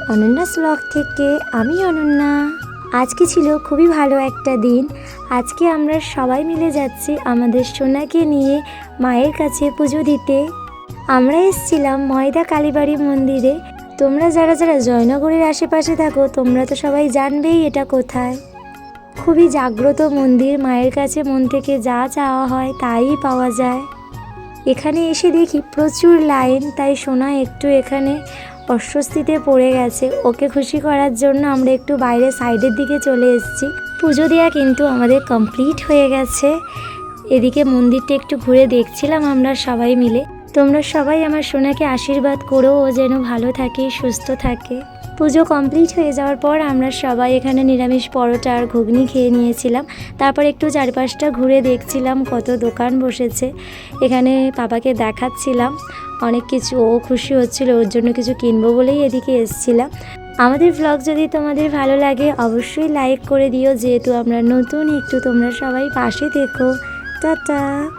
অনন্যাস blog থেকে। আমি অনন্যা। আজকে ছিল খুবই ভালো একটা দিন। আজকে আমরা সবাই মিলে যাচ্ছি আমাদের সোনাকে নিয়ে মায়ের কাছে পুজো দিতে। আমরা এসেছিলাম ময়দা কালীবাড়ি মন্দিরে। তোমরা যারা যারা জয়নগরের আশেপাশে থাকো তোমরা তো সবাই জানবেই এটা কোথায়। খুবই জাগ্রত মন্দির, মায়ের কাছে মন থেকে যা চাওয়া হয় তাই পাওয়া যায়। এখানে এসে দেখি প্রচুর লাইন, তাই সোনা একটু এখানে অস্বস্তিতে পড়ে গেছে। ওকে খুশি করার জন্য আমরা একটু বাইরে সাইডের দিকে চলে এসেছি। পুজো দেওয়া কিন্তু আমাদের কমপ্লিট হয়ে গেছে। এদিকে মন্দিরটা একটু ঘুরে দেখছিলাম আমরা সবাই মিলে। তোমরা সবাই আমার সোনাকে আশীর্বাদ করো, ও যেন ভালো থাকে, সুস্থ থাকে। পুজো কমপ্লিট হয়ে যাওয়ার পর আমরা সবাই এখানে নিরামিষ পরোটা আর ঘুগনি খেয়ে নিয়েছিলাম। তারপর একটু চারপাশটা ঘুরে দেখছিলাম কত দোকান বসেছে। এখানে বাবাকে দেখাচ্ছিলাম অনেক কিছু, ও খুশি হচ্ছিল, ওর জন্য কিছু কিনবো বলেই এদিকে এসেছিলাম। আমাদের ব্লগ যদি তোমাদের ভালো লাগে অবশ্যই লাইক করে দিও, যেহেতু আমরা নতুন, একটু তোমরা সবাই পাশে থেকো। টাটা।